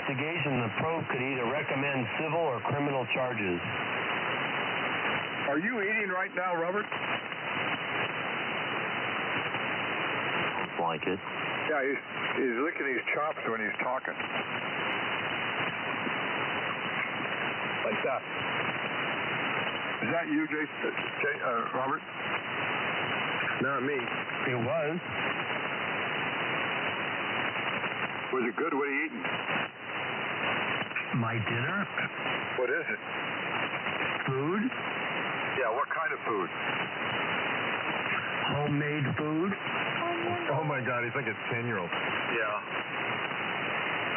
investigation, the probe could either recommend civil or criminal charges. Are you eating right now, Robert? Sounds like it. Yeah, he's licking his chops when he's talking. Like that. Is that you, Robert? Not me. It was. Was it good? What are you eating? My dinner? What is it? Food? Yeah, what kind of food? Homemade food? Oh my God, he's like a 10-year-old. Yeah.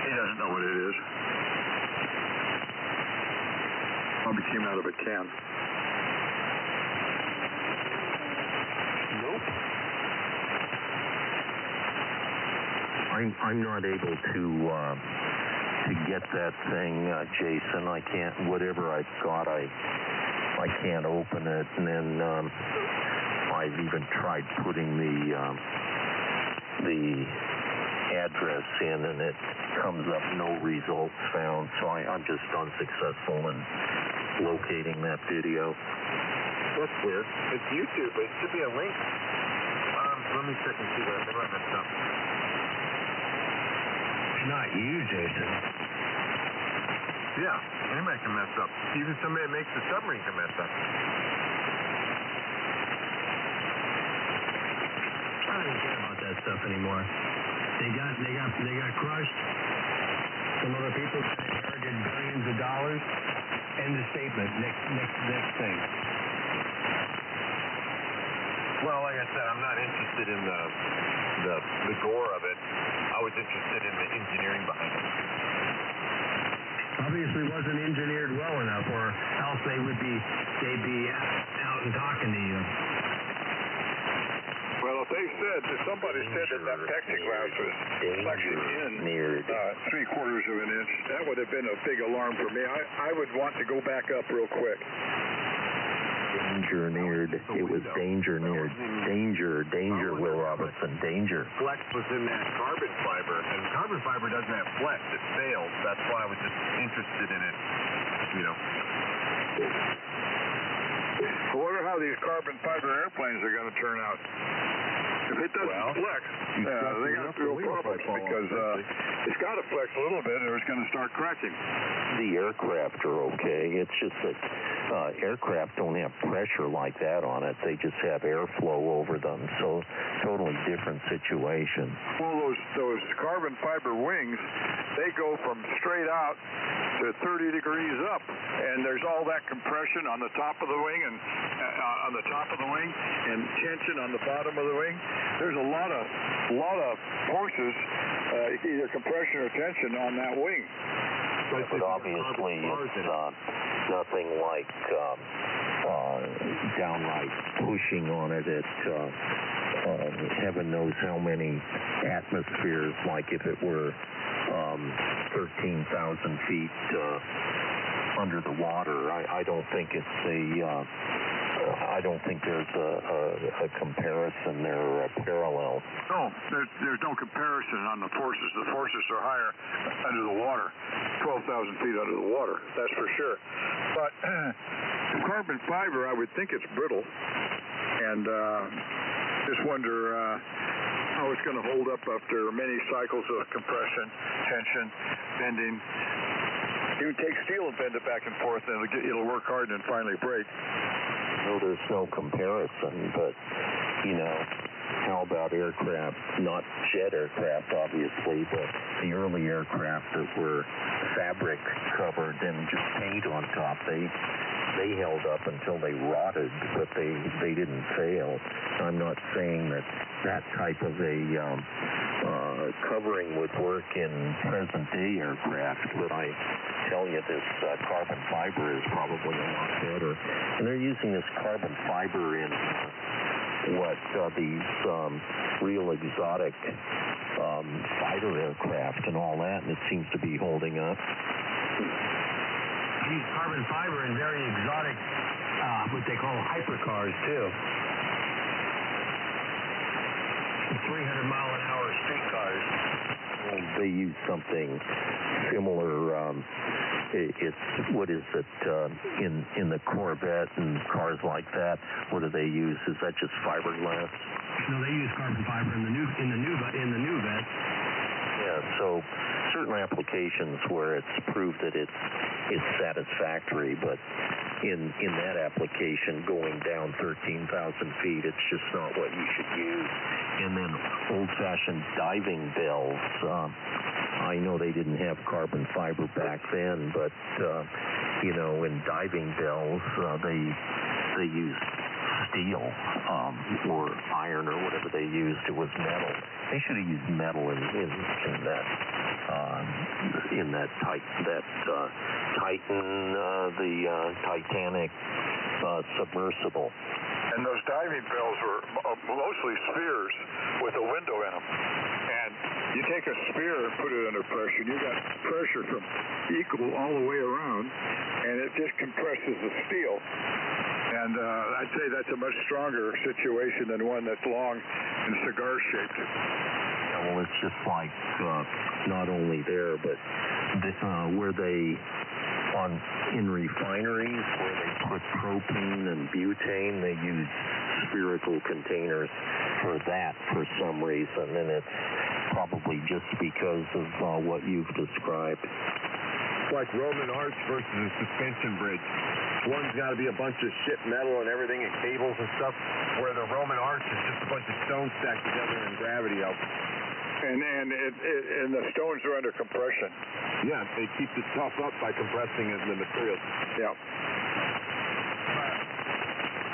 He doesn't know what it is. Probably came out of a can. Nope. I'm not able to get that thing, Jason. I can't. Whatever I've got, I can't open it. And then I've even tried putting the address in, and it comes up no results found. So I'm just unsuccessful in locating that video. That's weird. It's YouTube, but it should be a link. Let me check and see that. Maybe I messed up. Not you, Jason. Yeah, anybody can mess up. Even somebody that makes the submarine can mess up. I don't even care about that stuff anymore. They got crushed. Some other people inherited billions of dollars. End of statement. Next thing. Well, like I said, I'm not interested in the gore of it. I was interested in the engineering behind it. Obviously wasn't engineered well enough, or else they'd be out and talking to you. Well, if somebody said that plexiglass was flexing in 3/4 of an inch, that would have been a big alarm for me. I would want to go back up real quick. Danger neared. It was danger neared. Danger, Will Robertson, danger. Flex was in that carbon fiber, and carbon fiber doesn't have flex. It fails. That's why I was just interested in it, I wonder how these carbon fiber airplanes are going to turn out. If it doesn't flex, they got real problems because it's got to flex a little bit or it's going to start cracking. The aircraft are okay. It's just that aircraft don't have pressure like that on it. They just have airflow over them. So totally different situation. Well, those carbon fiber wings, they go from straight out to 30 degrees up, and there's all that compression on the top of the wing and tension on the bottom of the wing. There's a lot of forces, either compression or tension on that wing. But obviously, it's nothing like downright pushing on it at heaven knows how many atmospheres, like if it were 13,000 feet under the water. I don't think it's I don't think there's a comparison there or a parallel. No, there's no comparison on the forces. The forces are higher under the water, 12,000 feet under the water, that's for sure. But carbon fiber, I would think it's brittle, and just wonder how it's going to hold up after many cycles of compression, tension, bending. You can take steel and bend it back and forth, and it'll work hard and finally break. No, there's no comparison, but, how about aircraft, not jet aircraft, obviously, but the early aircraft that were fabric covered and just paint on top, they held up until they rotted, but they didn't fail. I'm not saying that type of a covering would work in present-day aircraft, but I tell you this carbon fiber is probably a lot better. And they're using this carbon fiber in these real exotic fighter aircraft and all that, and it seems to be holding up. Use carbon fiber in very exotic, what they call hypercars, too. 300-mile-an-hour street cars. Oh, they use something similar. It's what is it in the Corvette and cars like that? What do they use? Is that just fiberglass? No, they use carbon fiber in the new vet. Yeah, so certain applications where it's proved that it's satisfactory, but in that application going down 13,000 feet, it's just not what you should use. And then old-fashioned diving bells. I know they didn't have carbon fiber back then, but in diving bells, they used steel or iron or whatever they used. It was metal. They should have used metal in that Titan, the Titanic submersible. And those diving bells were mostly spheres with a window in them. And you take a spear and put it under pressure, and you got pressure from equal all the way around, and it just compresses the steel. And I'd say that's a much stronger situation than one that's long and cigar-shaped. Yeah, well, it's just like not only there, but where they in refineries where they put propane and butane, they use spherical containers for that for some reason, and it's probably just because of what you've described. It's like Roman arch versus a suspension bridge. One's got to be a bunch of shit metal and everything and cables and stuff, where the Roman arch is just a bunch of stones stacked together and gravity out. And the stones are under compression. Yeah, they keep the stuff up by compressing it in the materials. Yeah.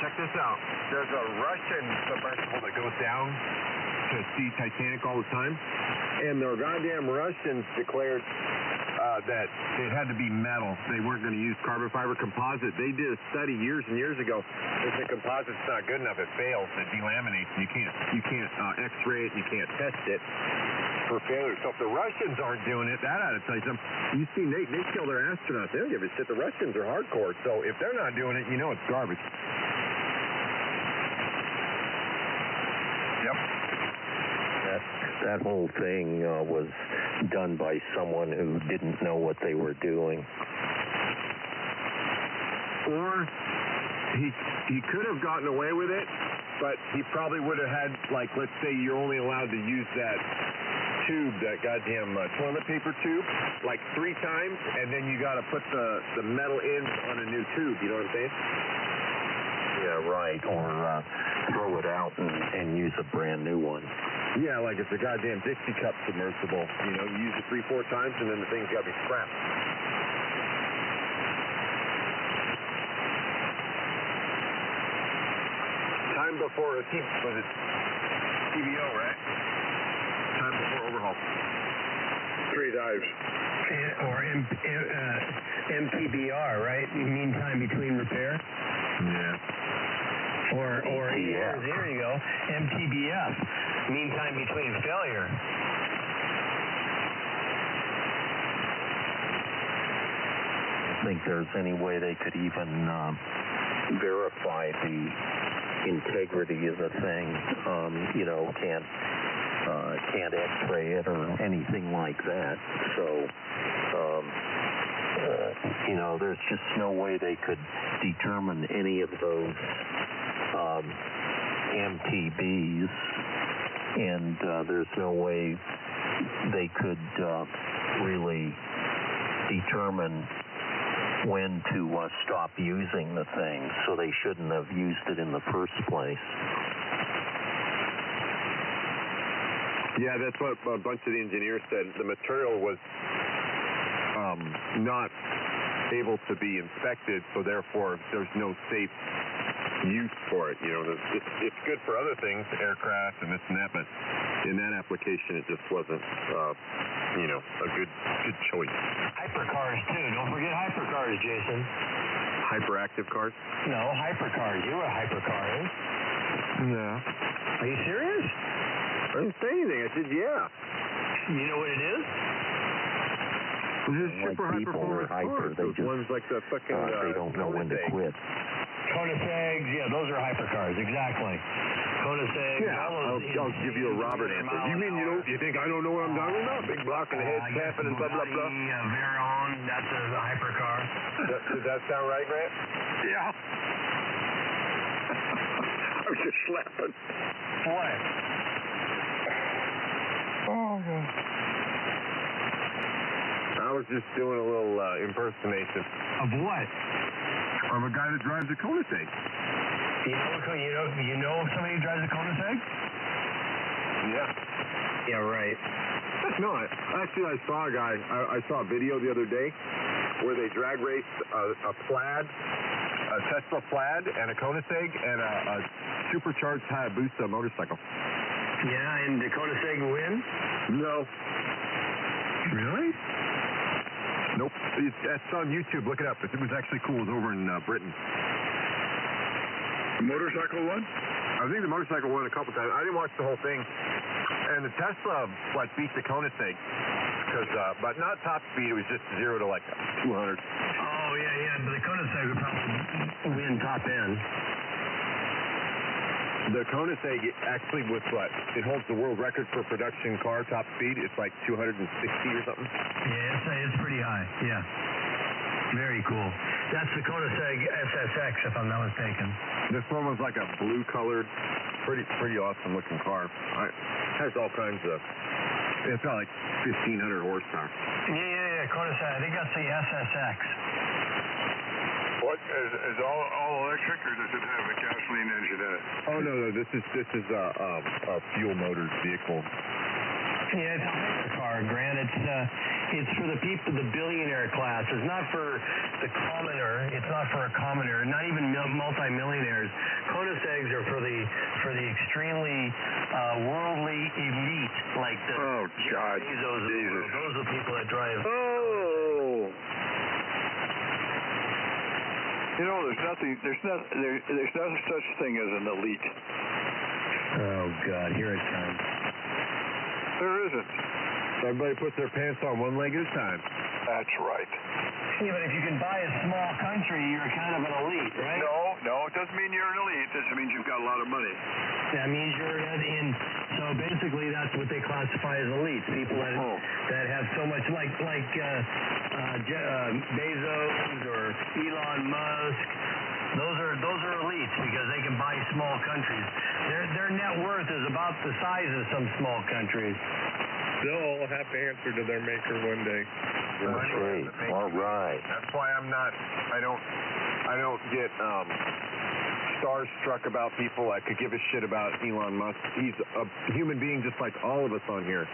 Check this out. There's a Russian submersible that goes down to see Titanic all the time, and the goddamn Russians declared that it had to be metal. They weren't going to use carbon fiber composite. They did a study years and years ago. If the composite's not good enough, it fails. It delaminates. You can't X-ray it. You can't test it for failure. So if the Russians aren't doing it, that ought to tell you something. You see, they kill their astronauts. They don't give a shit. The Russians are hardcore. So if they're not doing it, you know it's garbage. Yep. That whole thing was done by someone who didn't know what they were doing. Or he could have gotten away with it, but he probably would have had, like, let's say you're only allowed to use that tube, that goddamn toilet paper tube, like 3 times, and then you got to put the metal ends on a new tube. You know what I'm saying? Yeah, right. Or throw it out and use a brand new one. Yeah, like it's a goddamn Dixie Cup submersible. You know, you use it 3-4 times, and then the thing's got to be scrapped. Time before was it TBO, right? Time before overhaul. 3 dives. Or MTBR, right? Meantime between repair. Yeah. Or here you go, MTBF, meantime between failure. I think there's any way they could even verify the integrity of the thing. Can't X-ray it or anything like that. So, there's just no way they could determine any of those MTBs, and there's no way they could really determine when to stop using the thing, so they shouldn't have used it in the first place. Yeah, that's what a bunch of the engineers said. The material was not able to be inspected, so therefore there's no safe use for it. It's good for other things, aircraft and this and that, but in that application it just wasn't a good choice. Hypercars too. Don't forget hypercars, Jason. Hyperactive cars? No, hypercars. You know what a hypercar is? Yeah. Are you serious? I didn't say anything. I said yeah. You know what it is? This is super like people high-performance are hyper. cars. They Those just ones like the fucking they don't know when to quit. Koenigseggs, yeah, those are hypercars, exactly. Koenigsegg. Yeah, I'll give you a Robert answer. You mean you think I don't know what I'm talking about? Big block and head tapping and blah, blah, blah. Veyron, that's a hypercar. Does that sound right, Grant? Yeah. I was just slapping. What? Oh, God. I was just doing a little impersonation. Of what? Of a guy that drives a Koenigsegg. You know somebody who drives a Koenigsegg? Yeah. Yeah, right. No, actually, I saw a guy. I saw a video the other day where they drag raced a Plaid, a Tesla Plaid, and a Koenigsegg, and a supercharged Hayabusa motorcycle. Yeah, and the Koenigsegg win? No. Really? Nope. It's on YouTube. Look it up. It was actually cool. It was over in Britain. The motorcycle one? I think the motorcycle won a couple times. I didn't watch the whole thing. And the Tesla, beat the Koenigsegg. But not top speed. It was just 0 to 200. Oh, yeah. But the Koenigsegg would probably win top end. The Koenigsegg actually it holds the world record for production car top speed. It's like 260 or something. Yeah, it's pretty high. Yeah. Very cool. That's the Koenigsegg SSX, if I'm not mistaken. This one was like a blue-colored, pretty awesome-looking car. It has all kinds of. It's got like 1,500 horsepower. Yeah. Koenigsegg. I think that's the SSX. What is all electric, or does it have a gasoline engine in it? Oh no, this is a fuel motor vehicle. Yeah, it's a hypercar, Grant. It's for the people, the billionaire class. It's not for the commoner. It's not for a commoner. Not even multimillionaires. Koenigsegg's are for the extremely worldly elite, like the God, Bezos. Jesus. Those are the people that drive. Oh. You know, there's no such thing as an elite. Oh God, here it comes. There isn't. Everybody puts their pants on one leg at a time. That's right. Yeah, but if you can buy a small country, you're kind of an elite, right? No, it doesn't mean you're an elite. It just means you've got a lot of money. That means you're in. So basically, that's what they classify as elites. People that have so much, like Bezos or Elon Musk. Those are elites because they can buy small countries. Their net worth is about the size of some small countries. They'll all have to answer to their maker one day. That's great. All right. That's why I don't get starstruck about people that could give a shit about Elon Musk. He's a human being just like all of us on here.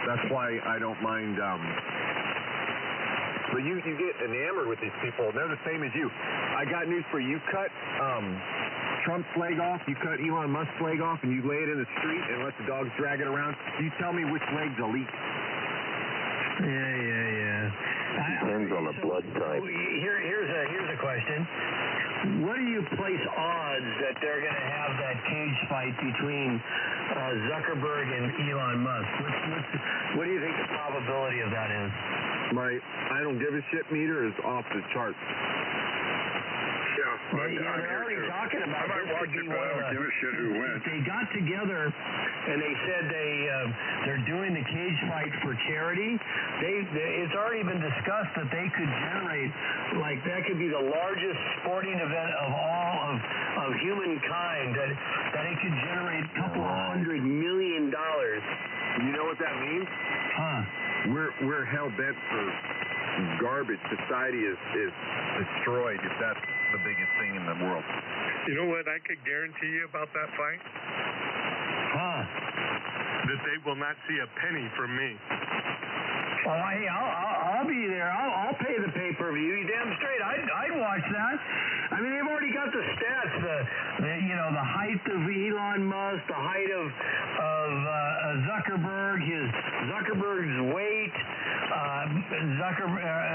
That's why I don't mind. But you get enamored with these people, and they're the same as you. I got news for you. You cut Trump's leg off, you cut Elon Musk's leg off, and you lay it in the street and let the dogs drag it around. You tell me which leg's elite. Yeah. Depends on the blood type. Here's a question. What do you place odds that they're going to have that cage fight between Zuckerberg and Elon Musk? What do you think the probability of that is? My I don't give a shit meter is off the charts. Yeah, they're already talking about. I might watch it, but I don't give a shit who wins. They got together and they said they're doing the cage fight for charity. It's already been discussed that they could generate, like that could be the largest sporting event of all of humankind. That it could generate a couple of $100 million. You know what that means? Huh? We're hell bent for garbage. Society is destroyed if that's the biggest thing in the world. You know what I could guarantee you about that fight? Huh? That they will not see a penny from me. Oh, hey, I'll be there. I'll pay the pay-per-view. You damn straight. I'd watch that. I mean, they've already got the stats. The height of Elon Musk, the height of Zuckerberg, Zuckerberg's weight,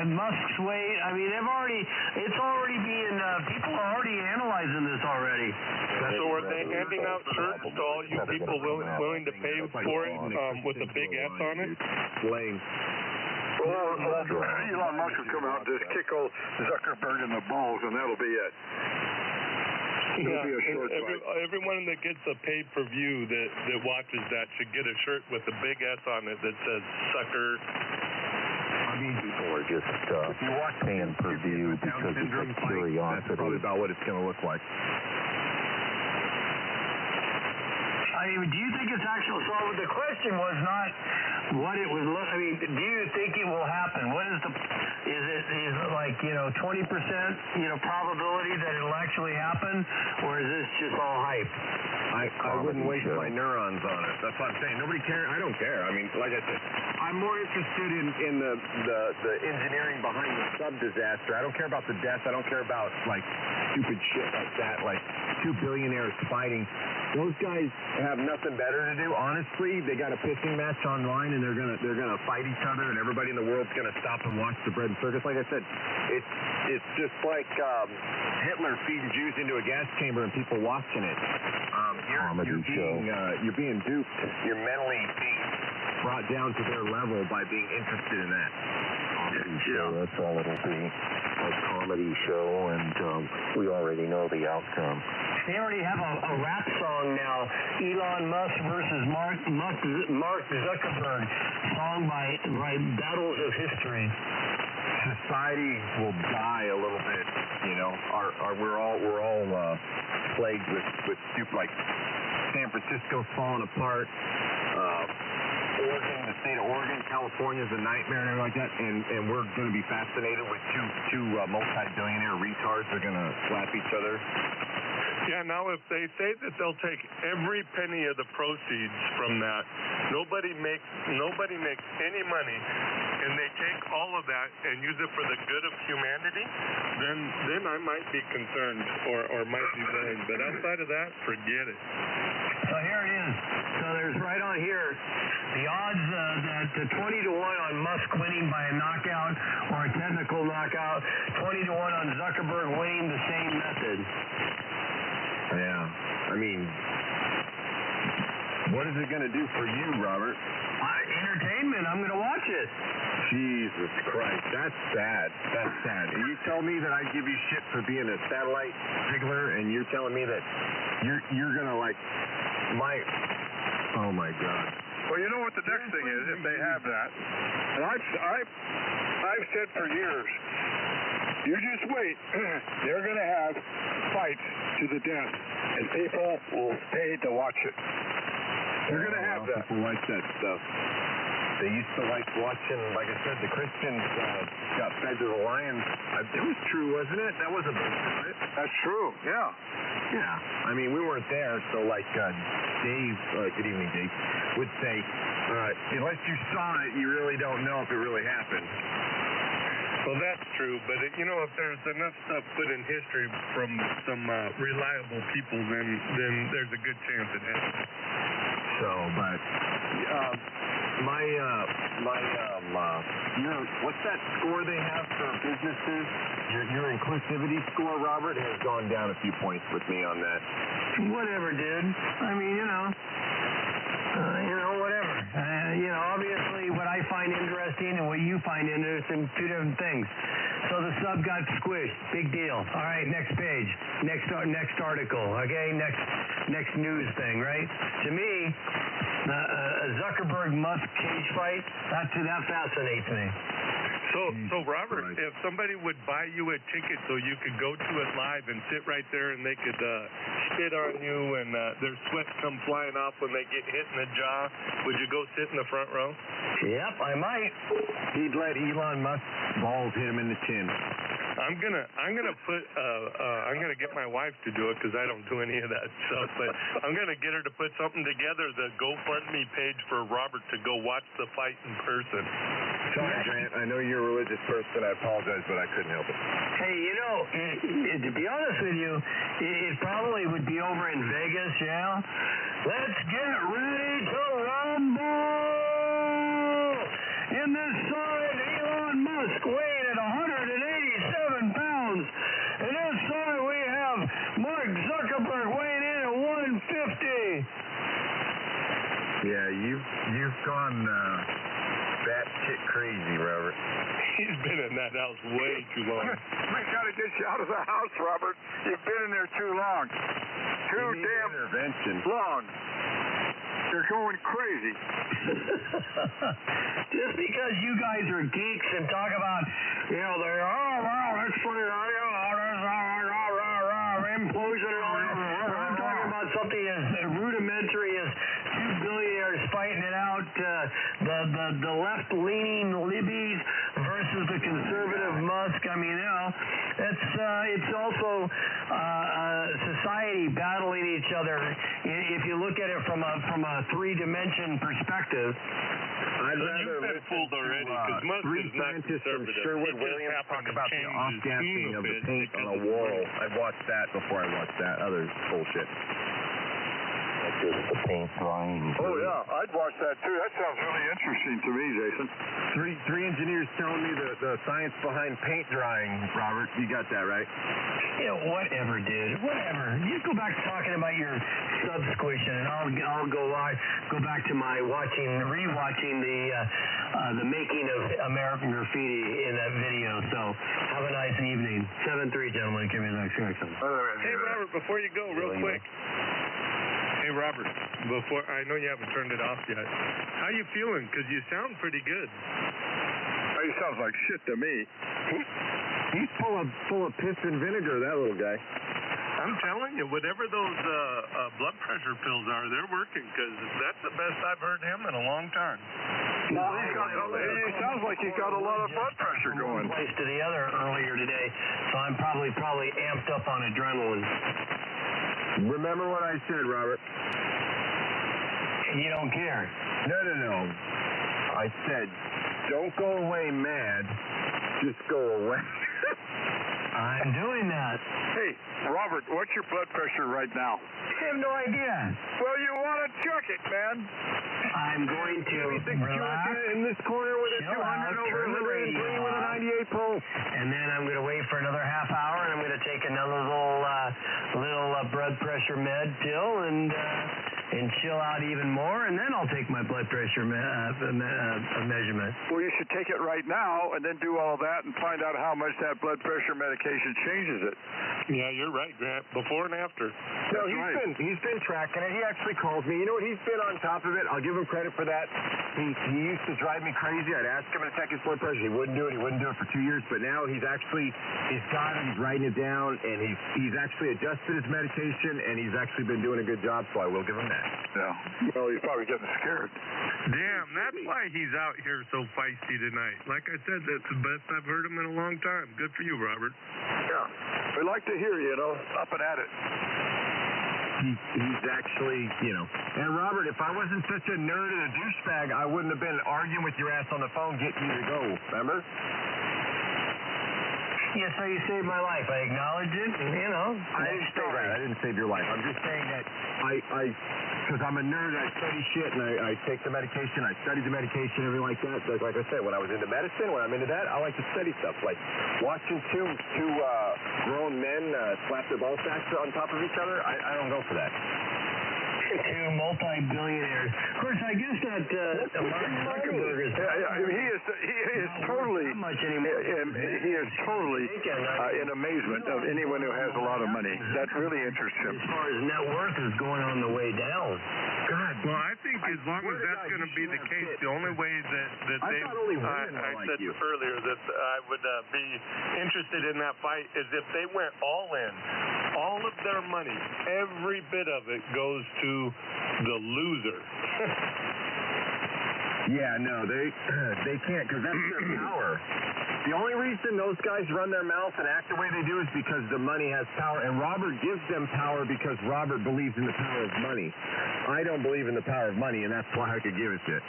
Musk's weight. I mean, it's already being. People are already analyzing this already. So are they handing out shirts to all you people willing to pay for it with a big S on it? Lame. Elon Musk will come out and just kick old Zuckerberg in the balls, and that'll be it. It'll be a short fight. Everyone that gets a pay-per-view that watches that should get a shirt with a big S on it that says "sucker." I mean, people are just paying per view because it's a curiosity. That's probably about what it's going to look like. I mean, do you think it's actual? So the question was not what it would look. I mean, do you think it will happen? What is it like 20% probability that it'll actually happen, or is this just all hype? I wouldn't waste my neurons on it. That's what I'm saying. Nobody cares. I don't care. I mean, like I said, I'm more interested in the engineering behind the sub-disaster. I don't care about the death. I don't care about like stupid shit like that, like two billionaires fighting. Those guys have nothing better to do. Honestly, they got a pissing match online, and they're gonna fight each other, and everybody in the world's gonna stop and watch the bread and circus. Like I said, it's just like Hitler feeding Jews into a gas chamber and people watching it. You're being duped. You're mentally being brought down to their level by being interested in that. Show. That's all it'll be. A comedy show, and we already know the outcome. They already have a rap song now, Elon Musk versus Mark Zuckerberg, song by Battles of History. Society will die a little bit, you know. We're all plagued with stupid, like San Francisco's falling apart. Oregon, the state of Oregon, California's a nightmare and everything like that, and we're going to be fascinated with two multi-billionaire retards that are going to slap each other. Yeah, now if they say that they'll take every penny of the proceeds from that, nobody makes any money, and they take all of that and use it for the good of humanity, then I might be concerned or might be worried. But outside of that, forget it. So here it is. So there's right on here the odds that 20-1 on Musk winning by a knockout or a technical knockout, 20-1 on Zuckerberg winning the same method. Yeah, I mean, what is it going to do for you, Robert? Entertainment. I'm going to watch it. Jesus Christ, that's sad. That's sad. And you tell me that I give you shit for being a satellite jiggler, and you're telling me that you're going to like oh my God. Well, you know what the next thing is if they have that, and I've said for years, you just wait. They're going to have fights to the death, and people will pay to watch it. They're going to have that. People like that stuff. They used to like watching, like I said, the Christians got fed to the lions. It was true, wasn't it? That wasn't bullshit, right? That's true, yeah. Yeah. I mean, we weren't there, so like Dave, good evening, Dave, would say, unless you saw it, you really don't know if it really happened. Well, that's true, but if there's enough stuff put in history from some reliable people, then there's a good chance it happened. So, but what's that score they have for businesses? Your inclusivity score, Robert, has gone down a few points with me on that. Whatever, dude. I mean, whatever. Obviously what I find interesting and what you find interesting, two different things. So the sub got squished. Big deal. All right, next page. Next article. Okay, next news thing, right? To me, Zuckerberg-Musk cage fight, that fascinates me. So Robert, if somebody would buy you a ticket so you could go to it live and sit right there and they could spit on you and their sweat come flying off when they get hit in the jaw, would you go sit in the front row? Yep, I might. He'd let Elon Musk's balls hit him in the chin. I'm gonna get my wife to do it because I don't do any of that stuff. But I'm gonna get her to put something together, the GoFundMe page for Robert to go watch the fight in person. Sorry, Grant. I know you're a religious person. I apologize, but I couldn't help it. Hey, to be honest with you, it probably would be over in Vegas. Yeah. Let's get ready to rumble. In this side, Elon Musk weighed at 187 pounds. And this side we have Mark Zuckerberg weighing in at 150. Yeah, you've gone bat shit crazy, Robert. He's been in that house way too long. We gotta get you out of the house, Robert. You've been in there too long. Too damn intervention. long. You're going crazy. Just because you guys are geeks and talk about, let's put it on, implosion and all that. I'm talking about something as rudimentary as two billionaires fighting it out, the left-leaning libbies versus the conservative Musk. I mean, it's also society battling each other. If you look at it from a three-dimension perspective. I'd rather you've been fooled already because Musk is not conservative. Sherwood-Williams talk about the off-gassing of the paint on a wall. I've watched that before I watched that other bullshit. Like just the paint drying. Oh, yeah. I'd watch that, too. That sounds really interesting to me, Jason. Three engineers telling me the science behind paint drying, Robert. You got that, right? Yeah, whatever, dude. Whatever. You go back to talking about your sub-squishing, and I'll go back to my rewatching the making of American Graffiti in that video. So have a nice evening. 7-3, gentlemen. Give me the next question. Hey, Robert, before you go, real quick. Hey, Robert, I know you haven't turned it off yet. How you feeling? Because you sound pretty good. He sounds like shit to me. He's full of piss and vinegar, that little guy. I'm telling you, whatever those blood pressure pills are, they're working because that's the best I've heard him in a long time. Well, he sounds like he's got a lot of blood pressure going. One place to the other earlier today, so I'm probably amped up on adrenaline. Remember what I said, Robert. You don't care. No. I said, don't go away mad. Just go away. I'm doing that. Hey, Robert, what's your blood pressure right now? I have no idea. Well, you want to check it, man. I'm going to relax in this corner with a 200 over 103 with a 98 pulse. And then I'm going to wait for another half hour, and I'm going to take another little blood pressure med pill and chill out even more, and then I'll take my blood pressure measurement. Well, you should take it right now and then do all that and find out how much that blood pressure medication changes it. Yeah, you're right, Grant. Before and after. No, he's been tracking it. He actually calls me. You know what? He's been on top of it. I'll give him credit for that. He used to drive me crazy. I'd ask him to check his blood pressure. He wouldn't do it. He wouldn't do it for 2 years. But now he's got it. He's writing it down, and he's actually adjusted his medication, and he's actually been doing a good job. So I will give him that. Yeah. Well, he's probably getting scared. Damn, that's why he's out here so feisty tonight. Like I said, that's the best I've heard him in a long time. Good for you, Robert. Yeah. We like to hear you, up and at it. He's actually, And Robert, if I wasn't such a nerd and a douchebag, I wouldn't have been arguing with your ass on the phone getting you to go. Remember? Yeah, so you saved my life. I acknowledge it. I didn't say that. I didn't save your life. I'm just saying that because I'm a nerd, I study shit, and I take the medication. I study the medication, everything like that. So like I said, when I was into medicine, when I'm into that, I like to study stuff. Like watching two grown men slap their ball sacks on top of each other, I don't go for that. Two multi-billionaires. Of course, I guess that Mark Zuckerberg is. He is totally in amazement of anyone who has a lot of money. That really interests him. As far as net worth is going on the way down. God. Well, I think as long as that's going to be the case, the only way that they, I said earlier that I would be interested in that fight is if they went all in. All of their money, every bit of it goes to the loser. Yeah, no, they can't because that's their power. The only reason those guys run their mouth and act the way they do is because the money has power, and Robert gives them power because Robert believes in the power of money. I don't believe in the power of money, and that's why I could give it to it.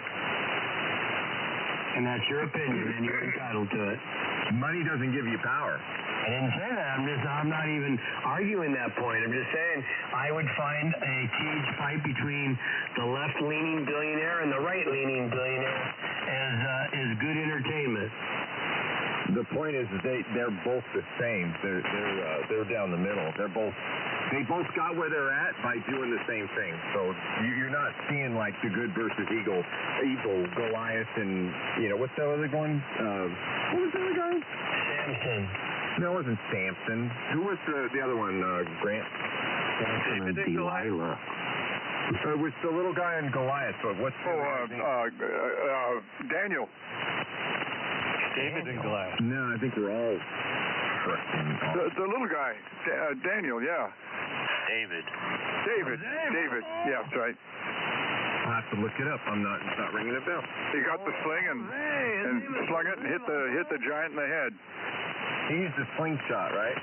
And that's your opinion, and you're entitled to it. Money doesn't give you power. I didn't say that. I'm not even arguing that point. I'm just saying I would find a cage fight between the left-leaning billionaire and the right-leaning billionaire as good entertainment. The point is they're both the same. They're down the middle. They both got where they're at by doing the same thing. So you're not seeing like the good versus evil, Goliath, and what's the other one? What was the other guy? Samson. No, it wasn't Samson. Who was the other one? Grant. Samson and Delilah. It was the little guy in Goliath. But what's Daniel. David and Goliath. No, I think they're all freaking awesome. The little guy, Daniel, yeah. David. David. Yeah, that's right. I'll have to look it up. It's not ringing a bell. He got the sling and slung it and hit the giant in the head. He used a slingshot, right?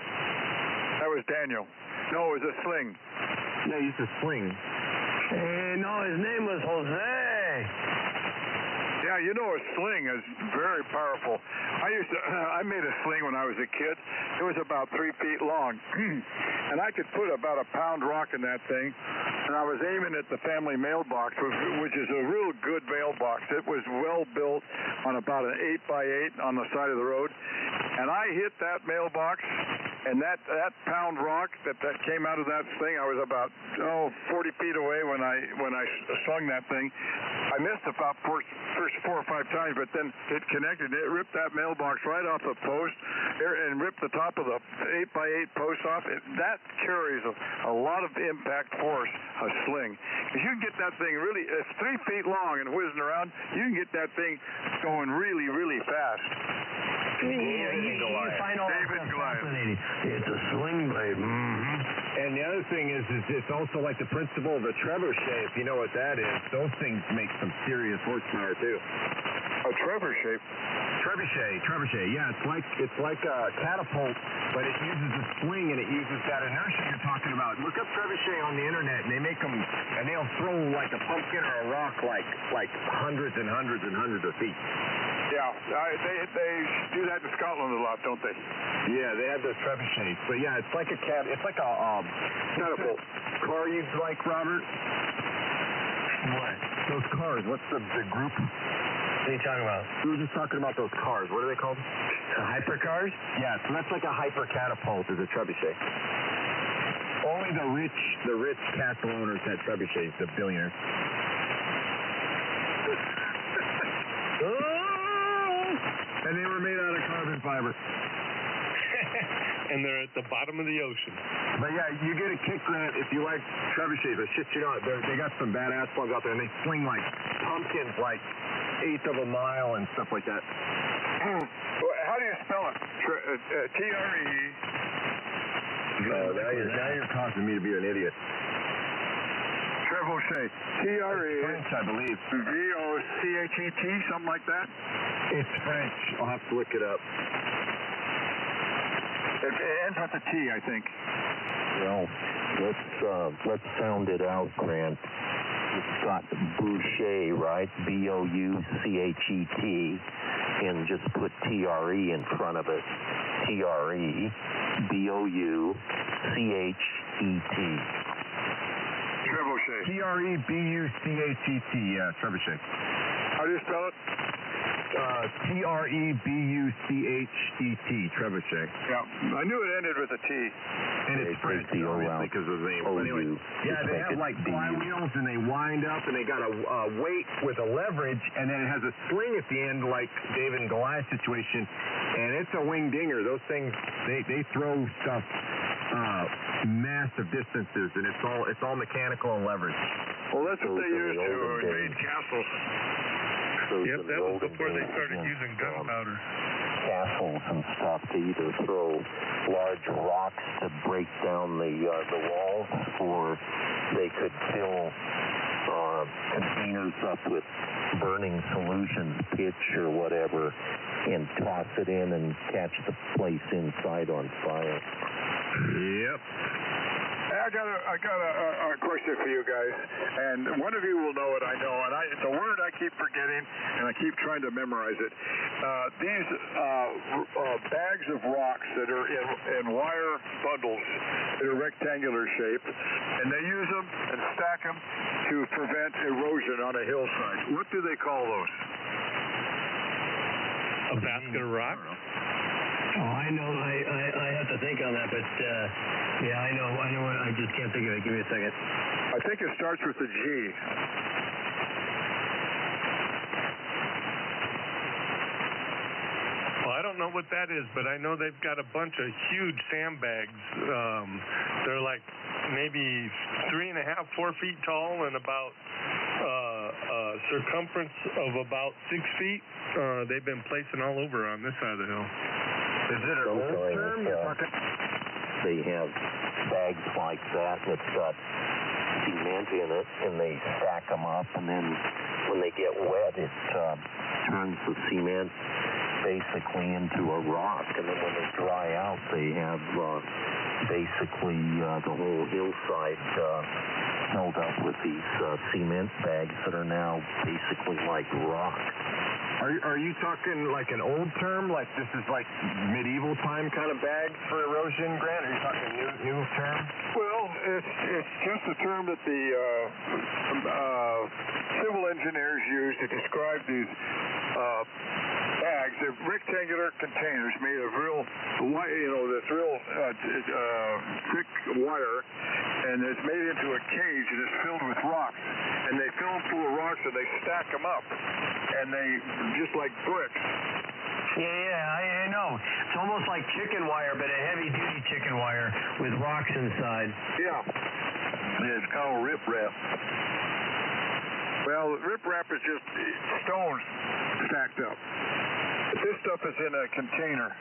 That was Daniel. No, it was a sling. No, he used a sling. Hey, no, his name was Jose. Yeah, a sling is very powerful. I made a sling when I was a kid. It was about 3 feet long, and I could put about a pound rock in that thing. And I was aiming at the family mailbox, which is a real good mailbox. It was well built on about an 8x8 on the side of the road, and I hit that mailbox. And that pound rock that came out of that thing, I was about 40 feet away when I slung that thing. I missed about first 4 or 5 times, but then it connected. It ripped that mailbox right off the post and ripped the top of the 8x8 post off. That carries a lot of impact force, a sling. If you can get that thing it's 3 feet long and whizzing around, you can get that thing going really, really fast. You find all that stuff fascinating. It's a sling blade. Mm-hmm. And the other thing is it's also like the principle of a trebuchet, if you know what that is. Those things make some serious horsepower too. A trebuchet? Trebuchet. Yeah, it's like a catapult, but it uses a sling and it uses that inertia you're talking about. Look up trebuchet on the internet, and they make them, and they'll throw like a pumpkin or a rock like hundreds and hundreds and hundreds of feet. Yeah, they do that in Scotland a lot, don't they? Yeah, they have those trebuchets. But yeah, it's like a catapult. Car you'd like, Robert? What? Those cars. What's the group? What are you talking about? We were just talking about those cars. What are they called? Hypercars? Yeah, so that's like a hyper catapult is a trebuchet. Only the rich castle owners had trebuchets, the billionaires. And they were made out of carbon fiber. And they're at the bottom of the ocean. But yeah, you get a kick, Grant, if you like trebuchets. But shit, they got some badass ones out there, and they sling like pumpkins, like 1/8 of a mile and stuff like that. How do you spell it? T-R-E. No, now you're causing me to be an idiot. Trebuchet. T-R-E. French, I believe. V-O-C-H-E-T, something like that? It's French. I'll have to look it up. It ends with a T, I think. Well, let's sound it out, Grant. It's got Boucher, right? B-O-U-C-H-E-T, and just put T-R-E in front of it. T-R-E, B-O-U-C-H-E-T. Trebuchet. T-R-E-B-U-C-H-E-T, yeah, trebuchet. How do you spell it? T-R-E-B-U-C-H-E-T, trebuchet. Yeah, I knew it ended with a T. And it's French, obviously, because of the name. But anyway, yeah, they have like flywheels, and they wind up, and they got a weight with a leverage, and then it has a sling at the end, like David and Goliath situation, and it's a wing dinger. Those things, they throw stuff massive distances, and it's all mechanical and leverage. Well, that's what they used to invade castles. Yep, that was before they started using gunpowder. Castles and stuff to either throw large rocks to break down the walls, or they could fill containers up with burning solutions, pitch or whatever, and toss it in and catch the place inside on fire. Yep. I got a question for you guys, and one of you will know it, I know, and it's a word I keep forgetting, and I keep trying to memorize it. These bags of rocks that are in wire bundles that are rectangular shape, and they use them and stack them to prevent erosion on a hillside. What do they call those? A basket of rocks? Oh, I know. I have to think on that, but yeah, I know. I just can't think of it. Give me a second. I think it starts with a G. Well, I don't know what that is, but I know they've got a bunch of huge sandbags. They're like maybe 3.5, 4 feet tall and about circumference of about 6 feet. They've been placing all over on this side of the hill. Is it an old term? They have bags like that that's got cement in it, and they stack them up, and then when they get wet, it turns the cement basically into a rock, and then when they dry out, they have basically the whole hillside held up with these cement bags that are now basically like rock. Are you talking like an old term, like this is like medieval time kind of bag for erosion, Grant? Or are you talking new term? Well, it's just a term that the civil engineers use to describe these bags. They're rectangular containers made of this real thick wire, and it's made into a cage and it's filled with rocks. And they fill them full of rocks and they stack them up, and they just like bricks. Yeah, I know. It's almost like chicken wire, but a heavy-duty chicken wire with rocks inside. Yeah, it's called riprap. Well, riprap is just stones stacked up. But this stuff is in a container.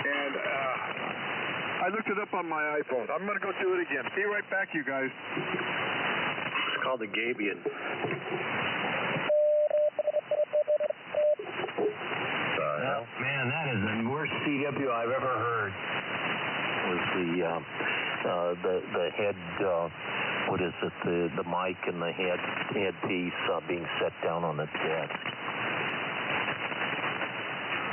And I looked it up on my iPhone. I'm going to go do it again. Be right back, you guys. It's called a gabion. Man, that is the worst CW I've ever heard. Was the head, what is it, the mic and the headpiece being set down on the desk.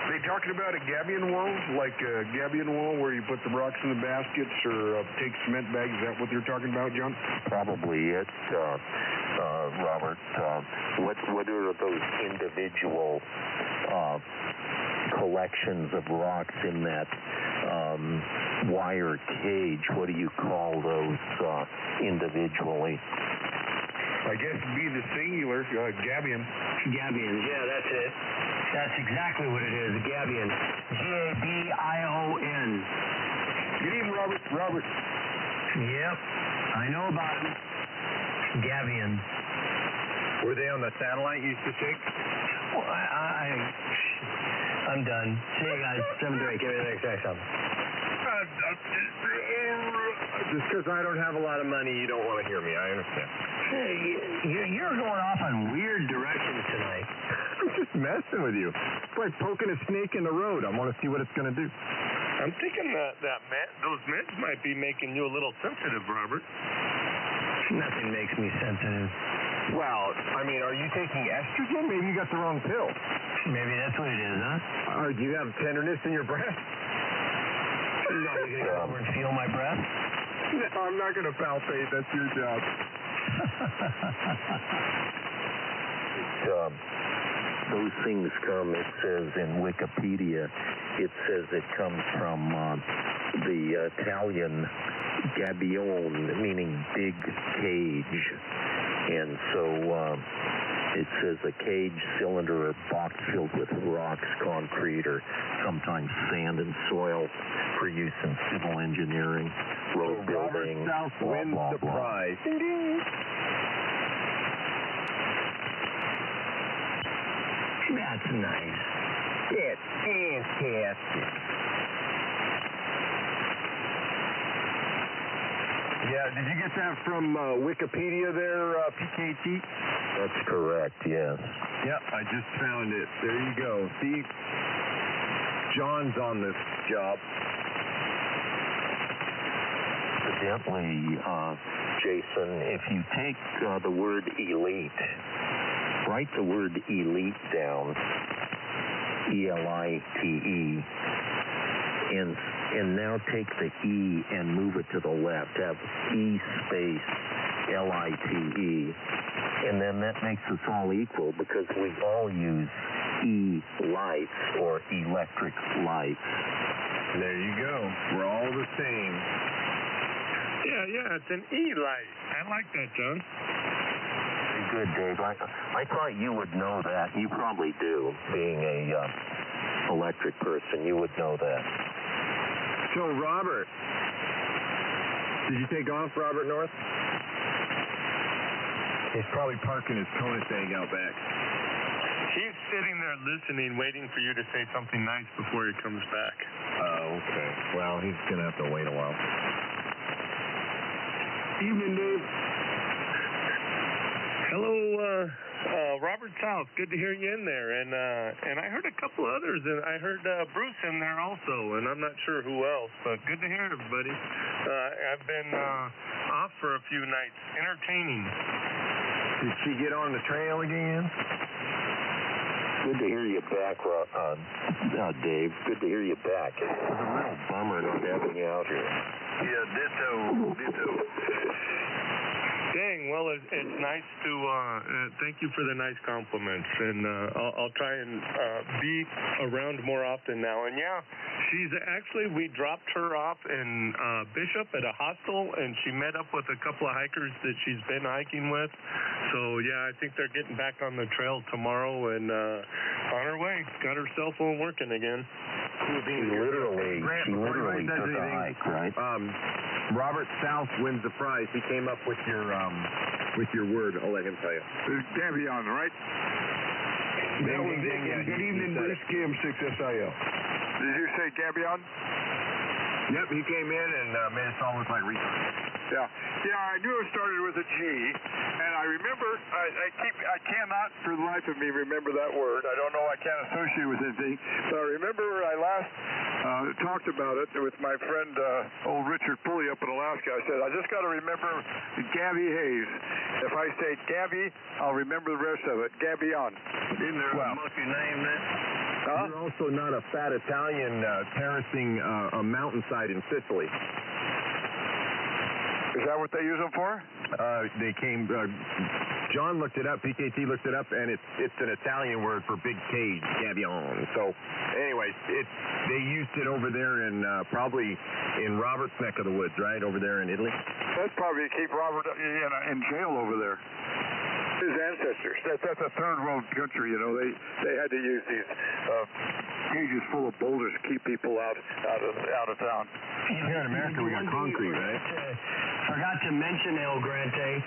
Are they talking about a gabion wall? Like a gabion wall where you put the rocks in the baskets or take cement bags? Is that what you're talking about, John? Probably it, Robert. What are those individual collections of rocks in that wire cage? What do you call those individually? I guess it'd be the singular, gabion. Gabions, yeah, that's it. That's exactly what it is, a gabion. Gabion. Good evening, Robert. Yep, I know about them. Gabion. Were they on the satellite you used to take? Well, I'm done. See you guys. 7-3. Give me the next something. Just because I don't have a lot of money, you don't want to hear me. I understand. Hey, you're going off on weird directions tonight. I'm just messing with you. It's like poking a snake in the road. I want to see what it's going to do. I'm thinking that those meds might be making you a little sensitive, Robert. Nothing makes me sensitive. Well, I mean, are you taking estrogen? Maybe you got the wrong pill. Maybe that's what it is, huh? Or do you have tenderness in your breast? No, you're going to come over and feel my breath? No, I'm not going to palpate. That's your job. Those things come, it says in Wikipedia, it says it comes from the Italian gabion, meaning big cage. And so it says a cage, cylinder, or box filled with rocks, concrete, or sometimes sand and soil for use in civil engineering, road building, South blah, wins blah, the blah. prize. That's nice. It's fantastic. Yeah, did you get that from Wikipedia there, PKT? That's correct, yes. Yep, I just found it. There you go. See, John's on this job. Evidently, Jason, if you take the word elite, write the word elite down, E-L-I-T-E, and now take the E and move it to the left. Have E space L-I-T-E. And then that makes us all equal because we all use E lights or electric lights. There you go. We're all the same. Yeah, it's an E-light. I like that, John. Very good, Dave. I thought you would know that. You probably do, being a electric person. You would know that. So, Robert, did you take off, Robert North? He's probably parking his Conus egg out back. He's sitting there listening, waiting for you to say something nice before he comes back. Oh, okay. Well, he's going to have to wait a while. Evening, Dave. Hello, Robert South. Good to hear you in there. And I heard a couple others, and I heard Bruce in there also, and I'm not sure who else, but good to hear everybody. I've been off for a few nights, entertaining. Did she get on the trail again? Good to hear you back, Dave. Good to hear you back. It's a real bummer not having you out here. Yeah, ditto. Dang, well, it's nice to, thank you for the nice compliments, and I'll try and be around more often now. And yeah, we dropped her off in Bishop at a hostel, and she met up with a couple of hikers that she's been hiking with. So yeah, I think they're getting back on the trail tomorrow and on her way. Got her cell phone working again. She literally took a hike, right? Robert South wins the prize. He came up with your word. I'll let him tell you. It's Gabion, right? That was it. Good evening, Bruce Kim, 6SIL. Did you say Gabion? Yep, he came in and made us all look like retards. Yeah, I knew it started with a G, and I remember, I cannot for the life of me remember that word. I don't know, I can't associate with anything, but I remember I last talked about it with my friend, old Richard Pulley up in Alaska. I said, I just got to remember Gabby Hayes. If I say Gabby, I'll remember the rest of it. Gabion. Isn't there a monkey name then? You're also not a fat Italian terracing a mountainside in Sicily. Is that what they use them for? They came. John looked it up. PKT looked it up, and it's an Italian word for big cage, gabion. So, anyway, they used it over there in probably in Robert's neck of the woods, right over there in Italy. That's probably to keep Robert in jail over there. His ancestors. That's a third world country, you know. They had to use these cages full of boulders to keep people out of town. Here in America, we got concrete, right? Forgot to mention El Grante.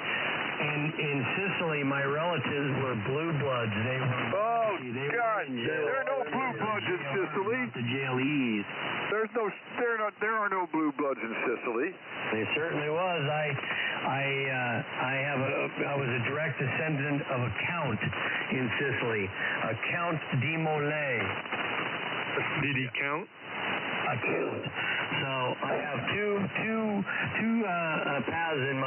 In Sicily, my relatives were blue bloods. They were. Oh God! There are no blue bloods in Sicily. The jailees. There are no blue bloods in Sicily. There certainly was. I was a direct descendant of a count in Sicily, a Count di Molay. Did he count? A count. So I have two paths in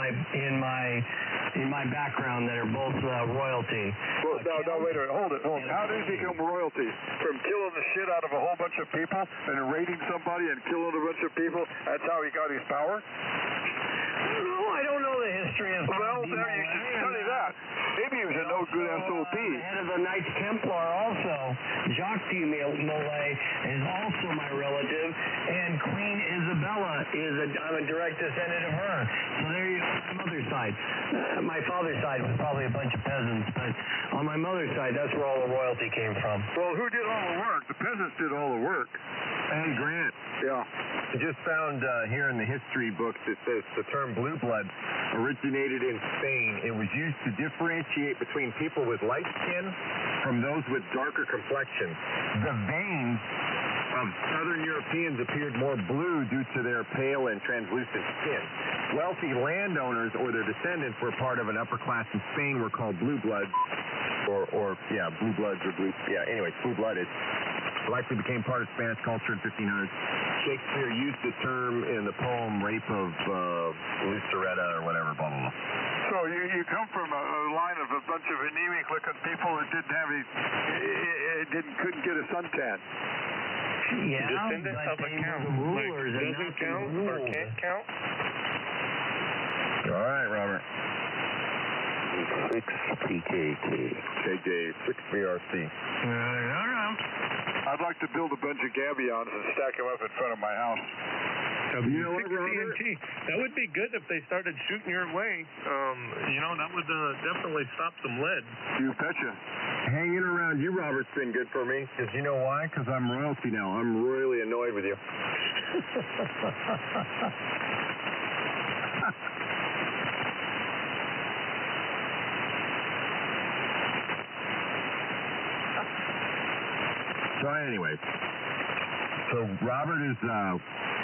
my background that are both royalty. Well, no, wait a minute. Hold it. How did he become royalty? From killing the shit out of a whole bunch of people and raiding somebody and killing a bunch of people? That's how he got his power? I don't know the history of. Well, there you should study that. Maybe he was a no-good SOB. Head of the Knights Templar also. Jacques de Molay is also my relative, and Queen Isabella I'm a direct descendant of her. So there you go, my mother's side. My father's side was probably a bunch of peasants, but on my mother's side, that's where all the royalty came from. Well, who did all the work? The peasants did all the work. And Grant. Yeah. I just found here in the history books it says the term blue blood originated in Spain. It was used to differentiate between people with light skin from those with darker complexions. The veins of Southern Europeans appeared more blue due to their pale and translucent skin. Wealthy landowners or their descendants were part of an upper class in Spain were called blue bloods. Blue bloods or blue. Yeah, anyway, blue-blooded. Likely became part of Spanish culture in 1500s. Shakespeare used the term in the poem Rape of Luceretta or whatever, blah, blah, blah. So you come from a line of a bunch of anemic-looking people that couldn't get a suntan. Yeah, Descendant of a count. Doesn't count or can't count? All right, Robert. 6 PKT. KJ, 6 BRC. I don't know. like to build a bunch of gabions and stack them up in front of my house. You know what, Robert? That would be good if they started shooting your way. That would definitely stop some lead. You betcha. Hanging around you, Robert's been good for me. Because you know why? Because I'm royalty now. I'm really annoyed with you. So anyway, Robert is,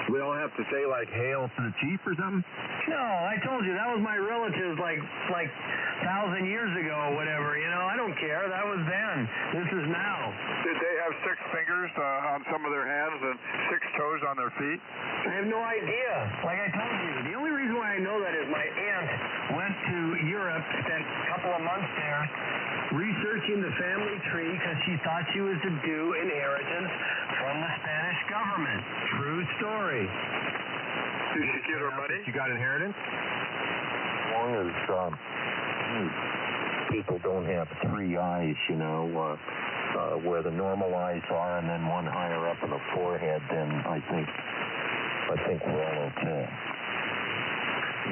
we all have to say, like, hail to the chief or something? No, I told you, that was my relatives like 1,000 years ago or whatever, I don't care. That was then. This is now. Did they have 6 fingers on some of their hands and 6 toes on their feet? I have no idea. Like I told you, the only reason why I know that is my aunt went to Europe, spent a couple of months there, researching the family tree because she thought she was to do inheritance from the Spanish government. True story. Did she get her money? She got inheritance? As long as people don't have 3 eyes, where the normal eyes are, and then one higher up in the forehead, then I think we're all okay.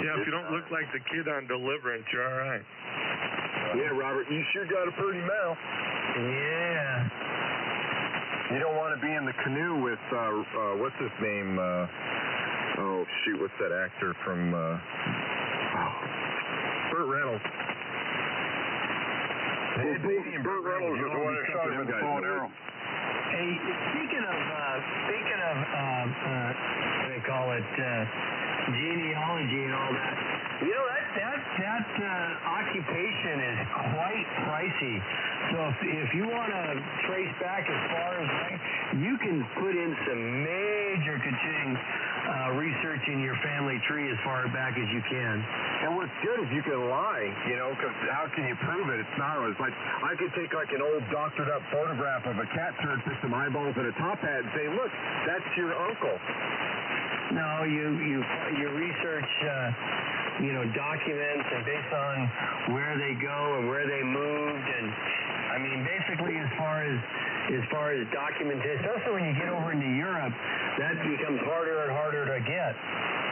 Yeah, if you don't look like the kid on Deliverance, you're all right. Yeah, Robert, you sure got a pretty mouth. Yeah. You don't want to be in the canoe with, what's his name? What's that actor from, Burt Reynolds. Burt Reynolds is the one that shot him in the bow and arrow. Hey, speaking of what do they call it, genealogy and all that, that occupation is quite pricey. So if you want to trace back as far as you can put in some major ka-ching research in your family tree as far back as you can. And what's good is you can lie, because how can you prove it? It's not always like, I could take like an old doctored up photograph of a cat turd, put some eyeballs and a top hat and say, look, that's your uncle. No, you research, documents and based on where they go and where they moved, and I mean basically as far as documentation, especially when you get over into Europe, that becomes harder and harder to get.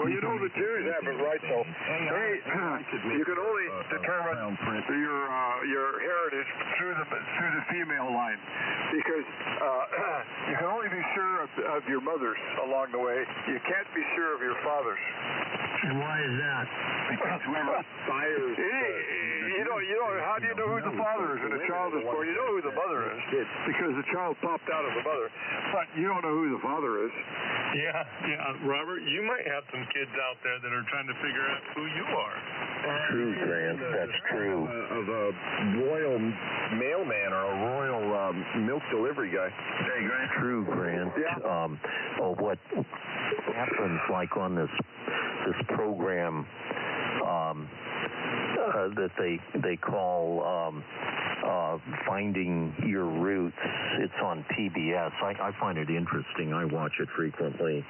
Well, the Jews have it right, though. You can only determine your heritage through the female line, because you can only be sure of your mothers along the way. You can't be sure of your fathers. And why is that? Because whoever fires... How do you know who the father is when a child is born? You know who the mother is, because the child popped out of the mother, but you don't know who the father is. Yeah, Robert, you might have some kids out there that are trying to figure out who you are. True, Grant, that's true. Of a royal mailman or a royal milk delivery guy. Hey, Grant. True, Grant. Yeah. What happens, like on this program that they call Finding Your Roots. It's on PBS. I find it interesting. I watch it frequently.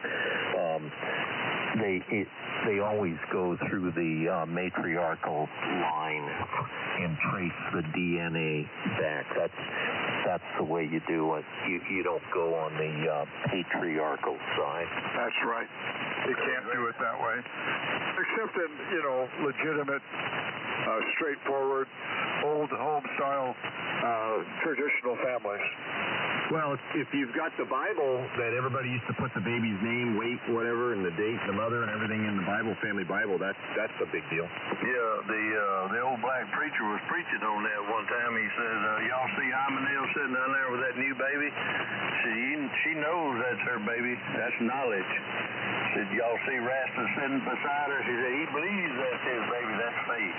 They always go through the matriarchal line and trace the DNA back. That's the way you do it. You don't go on the patriarchal side. That's right. You can't do it that way, except in legitimate, straightforward, old home-style, traditional families. Well, if you've got the Bible that everybody used to put the baby's name, weight, whatever, and the date, the mother, and everything in the Bible, family Bible, that's a big deal. Yeah, the old black preacher was preaching on that one time. He says, y'all see Hymanel sitting down there with that new baby? She knows that's her baby. That's knowledge. Said, y'all see Rastus sitting beside her? She said, he believes that's his baby. That's faith.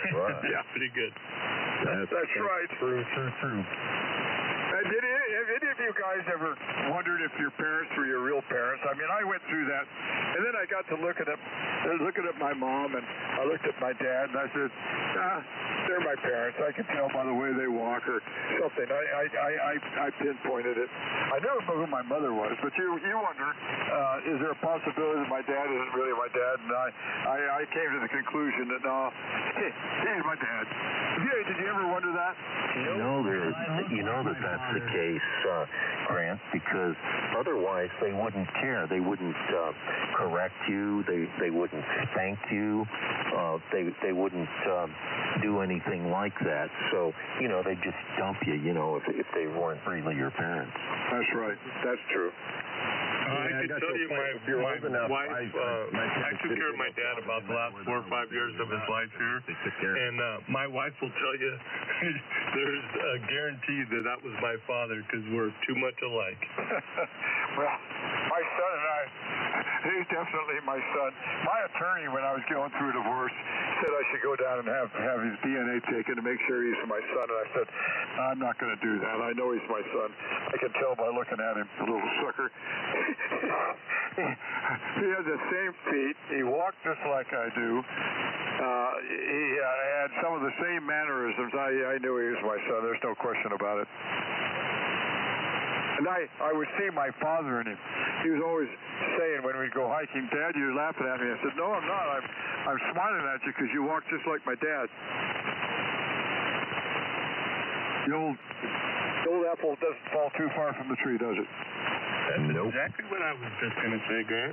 Right. Yeah, pretty good. That's right. True. Have any of you guys ever wondered if your parents were your real parents? I mean, I went through that, and then I got to looking at my mom, and I looked at my dad, and I said, they're my parents. I can tell by the way they walk or something. I pinpointed it. I never knew who my mother was, but you wonder, is there a possibility that my dad isn't really my dad? And I came to the conclusion that no, he's my dad. If you did you ever wonder that? You know that that's the case, Grant, because otherwise they wouldn't care. They wouldn't correct you. They wouldn't spank you. They wouldn't do anything like that. So, they just dump you, if they weren't really your parents. That's right. That's true. I can tell you my wife, I took care of my dad about the last 4 or 5 years of his life here, and my wife will tell you there's a guarantee that was my father because we're too much alike. Well, my son and I, he's definitely my son. My attorney, when I was going through a divorce, said I should go down and have his DNA taken to make sure he's my son, and I said, I'm not going to do that. I know he's my son. I can tell by looking at him, the little sucker. He had the same feet. He walked just like I do. He had some of the same mannerisms. I knew he was my son. There's no question about it. And I would see my father in him. He was always saying when we'd go hiking, Dad, you're laughing at me. I said, no, I'm not. I'm smiling at you because you walk just like my dad. The old apple doesn't fall too far from the tree, does it? That's exactly what I was just going to say, Grant.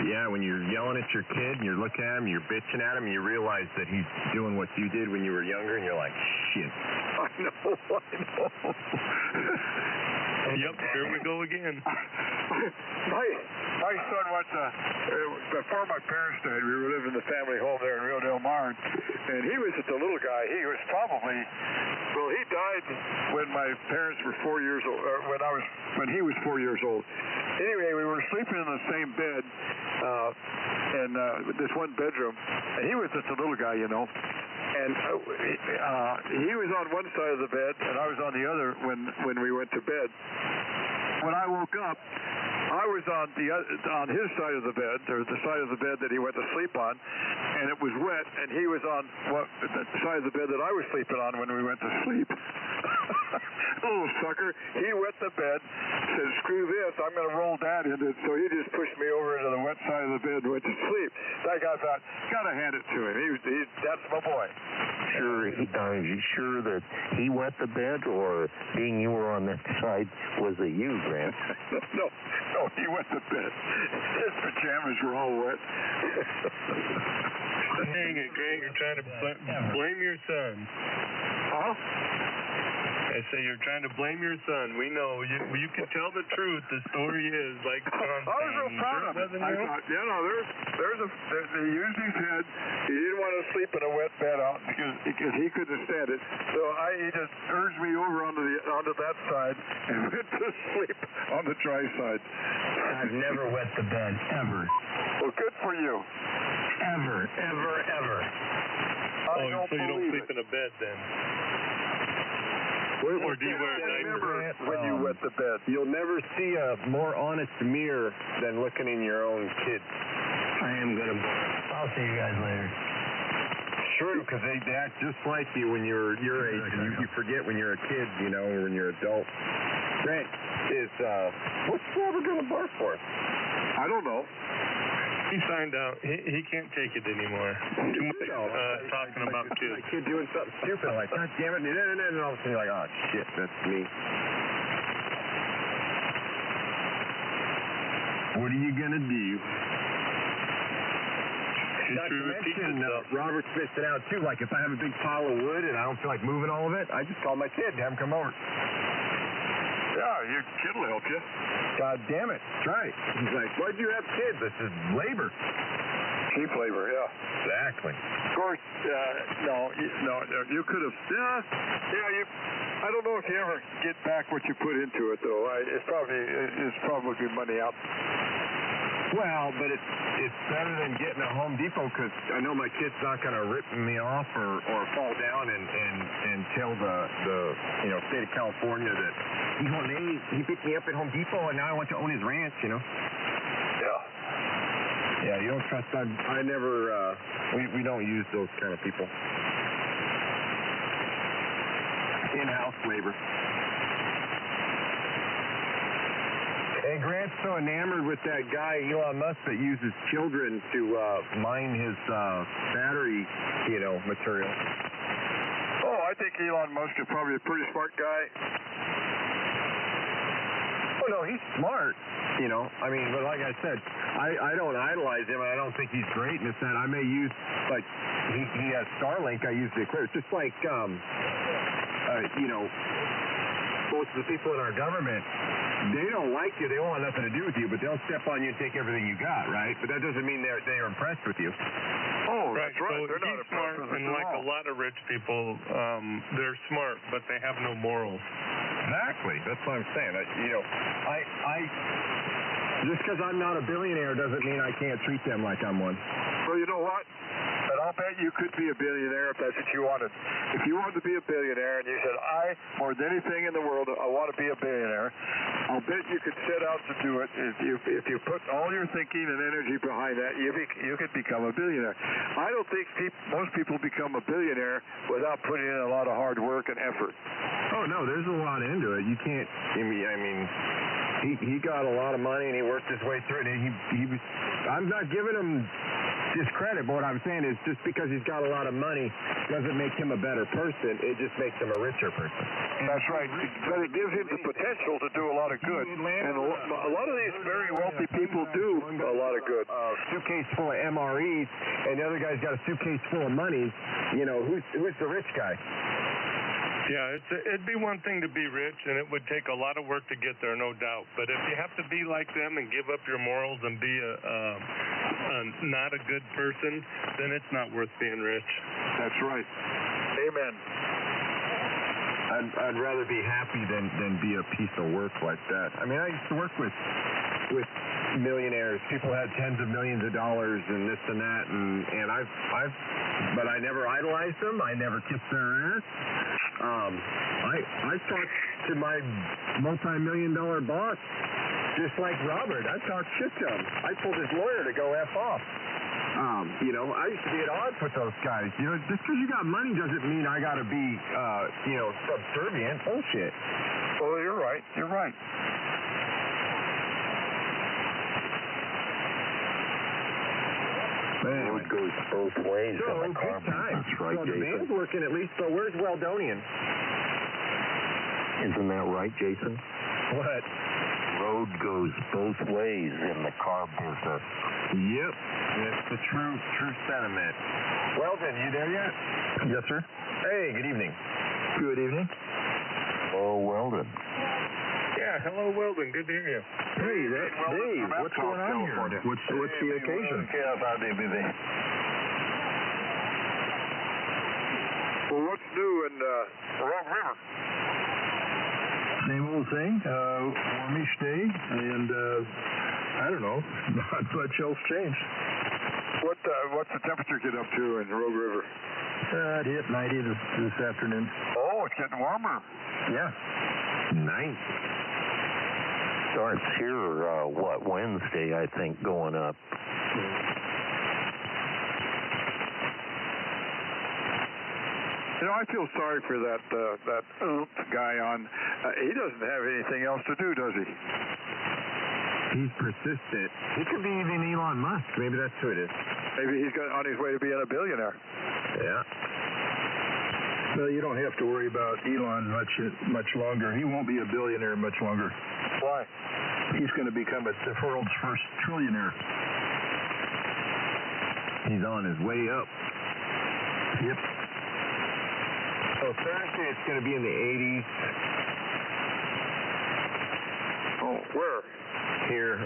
Yeah, when you're yelling at your kid and you're looking at him, you're bitching at him, you realize that he's doing what you did when you were younger, and you're like, shit. I know. Yep, here we go again. My son went to, before my parents died, we were living in the family home there in Rio Del Mar, and he was just a little guy. He was probably, he died when my parents were 4 years old, when he was 4 years old. Anyway, we were sleeping in the same bed, in this one bedroom, and he was just a little guy, And he was on one side of the bed, and I was on the other when we went to bed. When I woke up, I was on his side of the bed, or the side of the bed that he went to sleep on, and it was wet, and he was on the side of the bed that I was sleeping on when we went to sleep. Little sucker. He wet the bed, said, screw this, I'm going to roll Dad into it. So he just pushed me over into the wet side of the bed and went to sleep. That guy thought, got to hand it to him. That's my boy. Sure, are you sure that he wet the bed, or being you were on that side, was it you, Grant? No, he wet the bed. His pajamas were all wet. Dang it, Grant, you're trying to blame your son. Huh? I say you're trying to blame your son. We know. You can tell the truth. The story is like Sean. I was real proud of it. I thought, they used his head. He didn't want to sleep in a wet bed out because he couldn't stand it. So he just urged me over onto that side and went to sleep on the dry side. I've never wet the bed, ever. Well, good for you. Ever. So you don't sleep in a bed then? Or do you wear a diaper? When you wet the bed. You'll never see a more honest mirror than looking in your own kid. I am going to. I'll see you guys later. True, because they act just like you when you're your age, and you forget when you're a kid, or when you're an adult. Grant, what's Robert going to bark for? I don't know. He signed out. He can't take it anymore. Too much talking about kids. A kid doing something stupid, like, God damn it, and all of a sudden you're like, oh, shit, that's me. What are you going to do? Not to mention, Robert's missing out, too. Like, if I have a big pile of wood and I don't feel like moving all of it, I just call my kid and have him come over. Yeah, your kid will help you. God damn it. That's right. He's like, why'd you have kids? This is labor. Cheap labor, yeah. Exactly. Of course, no, you could have, I don't know if you ever get back what you put into it, though. It's probably money out. Well, but it's better than getting a Home Depot, because I know my kid's not going to rip me off or fall down and tell the state of California that he picked me up at Home Depot and now I want to own his ranch, Yeah. Yeah, you don't trust that. I never, we don't use those kind of people. In-house labor. And Grant's so enamored with that guy, Elon Musk, that uses children to mine his battery, material. think Elon Musk is probably a pretty smart guy. Oh, no, he's smart. You know, I mean, but like I said, I don't idolize him, and I don't think he's great in the sense. I may use, like, he has Starlink, I use the equipment. Just like, you know, most of the people in our government, they don't like you, they don't want nothing to do with you, but they'll step on you and take everything you got, right? But that doesn't mean they're impressed with you. Oh, Right, that's right. so They're not he's smart, impressed with and us at like all. a lot of rich people, they're smart, but they have no morals. Exactly. That's what I'm saying. You know, I just because I'm not a billionaire doesn't mean I can't treat them like I'm one. Well, you know what? And I'll bet you could be a billionaire if that's what you wanted. If you wanted to be a billionaire and you said, more than anything in the world, I want to be a billionaire, I'll bet you could set out to do it. If you put all your thinking and energy behind that, you could become a billionaire. I don't think most people become a billionaire without putting in a lot of hard work and effort. Oh no, there's a lot into it. You can't. I mean, he got a lot of money and he worked his way through it. And he was. I'm not giving him discredit, but what I'm saying is just because he's got a lot of money doesn't make him a better person. It just makes him a richer person. That's right. But it gives him the potential to do a lot of good. And a lot of these very wealthy people do a lot of good. A suitcase full of MREs, and the other guy's got a suitcase full of money. You know, who's the rich guy? Yeah, it'd be one thing to be rich, and it would take a lot of work to get there, no doubt. But if you have to be like them and give up your morals and be not a good person, then it's not worth being rich. That's right. Amen. I'd rather be happy than be a piece of work like that. I mean, I used to work with millionaires. People had tens of millions of dollars and this and that, and but I never idolized them. I never kissed their ass. I talked to my multi-million-dollar boss just like Robert. I talked shit to him. I told his lawyer to go F off. You know, I used to be at odds with those guys. You know, just because you got money doesn't mean I got to be, you know, subservient. Bullshit. Oh, you're right. You're right. Man, it goes both ways So, in the car good time. business, right, So the Jason? band's working at least, but where's Weldonian? Isn't that right, Jason? What? Road goes both ways in the car business. Yep. That's the true sentiment. Weldon, you there yet? Yes, sir. Hey, good evening. Good evening. Oh, Weldon. Yeah, hello, Weldon. Good to hear you. Hey, Dave, what's going on here? What's the occasion? Well, what's new in Rock River? Same old thing, warmish day, and I don't know, not much else changed. What's the temperature get up to in Rogue River? It hit 90 this afternoon. Oh, it's getting warmer. Yeah. Nice. Starts here, Wednesday, I think, going up. You know, I feel sorry for that guy on. He doesn't have anything else to do, does he? He's persistent. He could be even Elon Musk. Maybe that's who it is. Maybe he's on his way to being a billionaire. Yeah. Well, you don't have to worry about Elon much longer. He won't be a billionaire much longer. Why? He's going to become the world's first trillionaire. He's on his way up. Yep. So Thursday it's going to be in the 80s. Oh, where?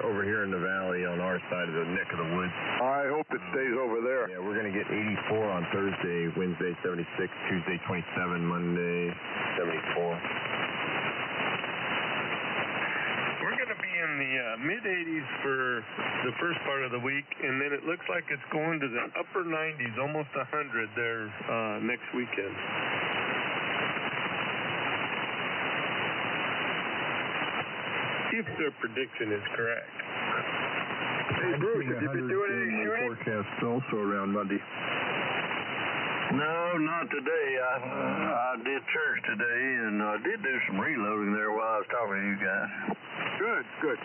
Over here in the valley on our side of the neck of the woods. I hope it stays over there. Yeah, we're going to get 84 on Thursday, Wednesday 76, Tuesday 27, Monday 74. We're going to be in the mid-80s for the first part of the week, and then it looks like it's going to the upper 90s, almost 100 there next weekend. If their prediction is correct. Hey, Bruce, have you been doing any shooting? Forecast also around Monday. No, not today. I did church today, and I did do some reloading there while I was talking to you guys. Good.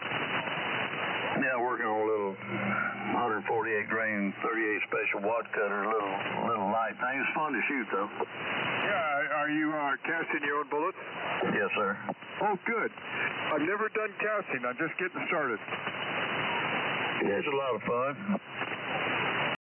Yeah, working on a little 148 grain 38 special wad cutter, little light thing. It's fun to shoot though. Yeah, are you casting your own bullets? Yes, sir. Oh, good. I've never done casting. I'm just getting started. Yeah, it's a lot of fun.